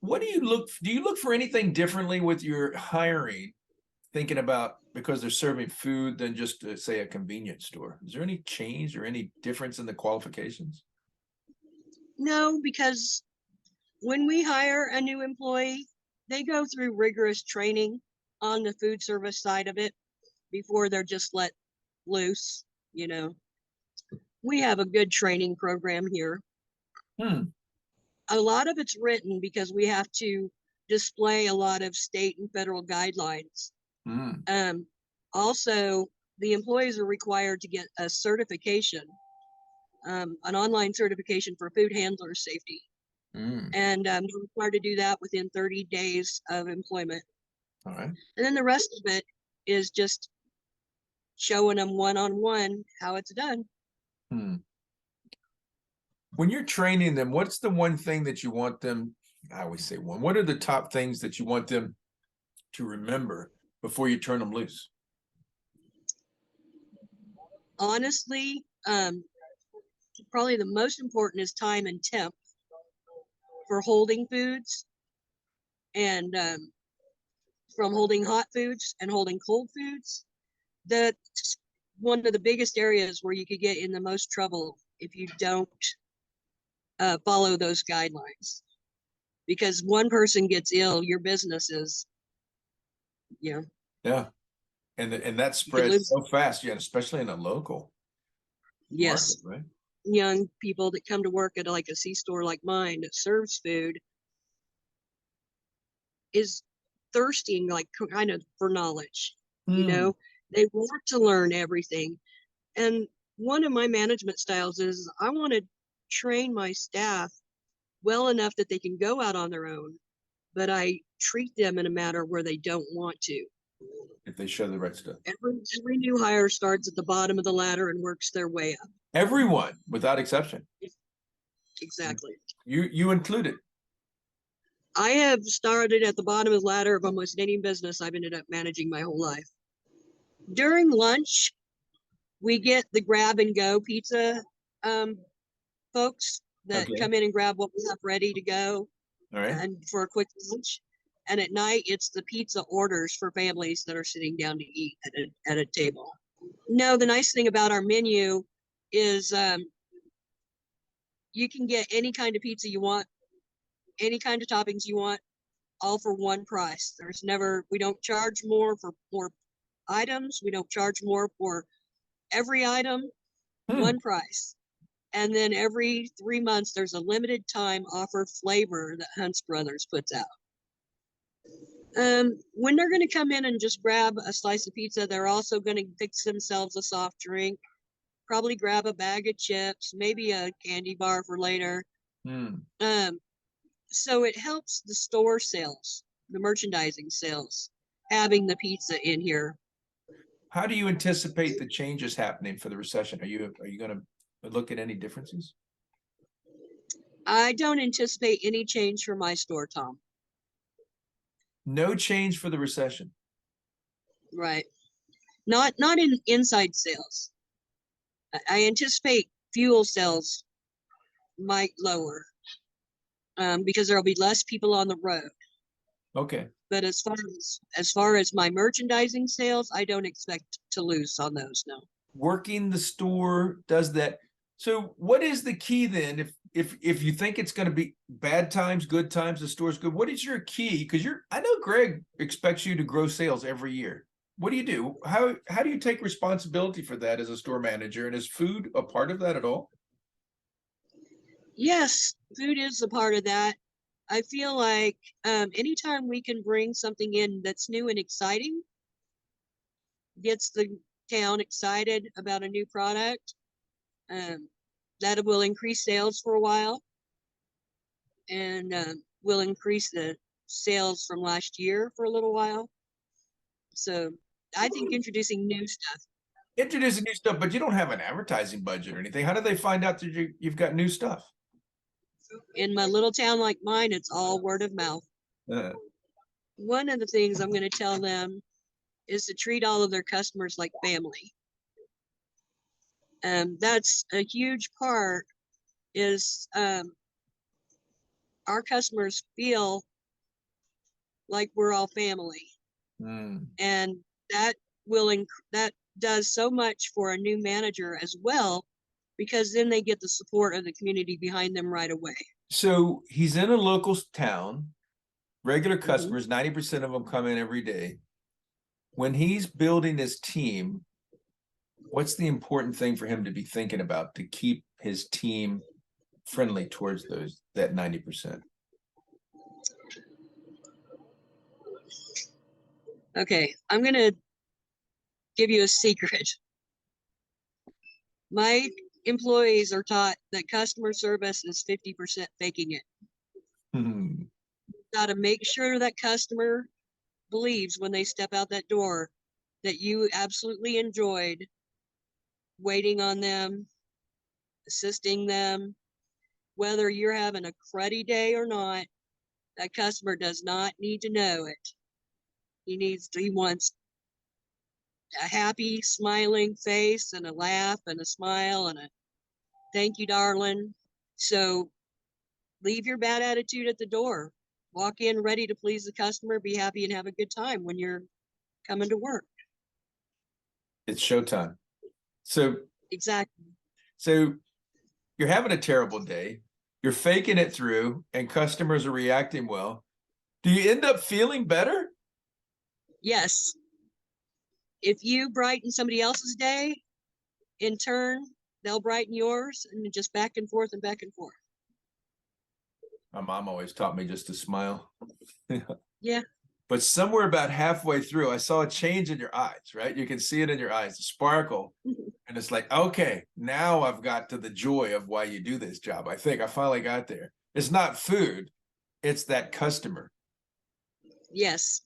What do you look for anything differently with your hiring, thinking about because they're serving food than just say a convenience store? Is there any change or any difference in the qualifications? No, because when we hire a new employee, they go through rigorous training on the food service side of it before they're just let loose. You know, we have a good training program here. Hmm. A lot of it's written because we have to display a lot of state and federal guidelines. Hmm. Um, Also, the employees are required to get a certification, an online certification for food handler safety. Hmm. And they're required to do that within 30 days of employment. All right. And then the rest of it is just showing them one-on-one how it's done. Hmm. When you're training them, what's the one thing that you want them? I always say one. What are the top things that you want them to remember before you turn them loose? Honestly, probably the most important is time and temp for holding foods and from holding hot foods and holding cold foods. That's one of the biggest areas where you could get in the most trouble if you don't follow those guidelines. Because one person gets ill, your business is, you know, Yeah. And that you could spreads lose. so fast, yeah, especially in a local market, Yes, right? young people that come to work at like a C-store like mine that serves food is thirsting like kind of for knowledge. You Hmm. know, they want to learn everything. And one of my management styles is I want to train my staff well enough that they can go out on their own, but I treat them in a manner where they don't want to. If they show the right stuff. Every new hire starts at the bottom of the ladder and works their way up. Everyone, without exception. Exactly. You included. I have started at the bottom of the ladder of almost any business I've ended up managing my whole life. During lunch, we get the grab and go pizza um, folks that Okay. come in and grab what we have ready to go All right. and for a quick lunch. And at night, it's the pizza orders for families that are sitting down to eat at a table. No, the nice thing about our menu is you can get any kind of pizza you want, any kind of toppings you want, all for one price. We don't charge more for more items. We don't charge more for every item, Hmm. one price. And then every 3 months, there's a limited time offer flavor that Hunt's Brothers puts out. When they're going to come in and just grab a slice of pizza, they're also going to fix themselves a soft drink, probably grab a bag of chips, maybe a candy bar for later. Hmm. Um, so it helps the store sales, the merchandising sales, having the pizza in here. How do you anticipate the changes happening for the recession? Are you going to look at any differences? I don't anticipate any change for my store, Tom. No change for the recession. Right. Not in inside sales. I anticipate fuel sales might lower because there'll be less people on the road. Okay. But as far as my merchandising sales, I don't expect to lose on those. No. Working the store does that. So what is the key then? If you think it's going to be bad times, good times, the store's good, what is your key? Because I know Greg expects you to grow sales every year. What do you do? How do you take responsibility for that as a store manager? And is food a part of that at all? Yes, food is a part of that. I feel like anytime we can bring something in that's new and exciting, gets the town excited about a new product, um, that will increase sales for a while and will increase the sales from last year for a little while. So I think introducing new stuff. Introducing new stuff, but you don't have an advertising budget or anything. How do they find out that you've got new stuff? In my little town like mine, it's all word of mouth. Uh, One of the things I'm going to tell them is to treat all of their customers like family. That's a huge part is our customers feel like we're all family. Mm. And that that does so much for a new manager as well, because then they get the support of the community behind them right away. So he's in a local town, regular Mm-hmm. customers, 90% of them come in every day. When he's building his team, what's the important thing for him to be thinking about to keep his team friendly towards that 90%? Okay, I'm gonna give you a secret. My employees are taught that customer service is 50% faking it. Hmm. Got to make sure that customer believes when they step out that door that you absolutely enjoyed waiting on them, assisting them, whether you're having a cruddy day or not. That customer does not need to know it. He wants a happy, smiling face and a laugh and a smile and a thank you, darling. So leave your bad attitude at the door. Walk in ready to please the customer, be happy, and have a good time when you're coming to work. It's showtime. So, Exactly. so you're having a terrible day, you're faking it through, and customers are reacting well. Do you end up feeling better? Yes. If you brighten somebody else's day, in turn, they'll brighten yours, and just back and forth and back and forth. My mom always taught me just to smile. Yeah. But somewhere about halfway through, I saw a change in your eyes, right? You can see it in your eyes, the sparkle. And it's like, okay, now I've got to the joy of why you do this job. I think I finally got there. It's not food, it's that customer. Yes.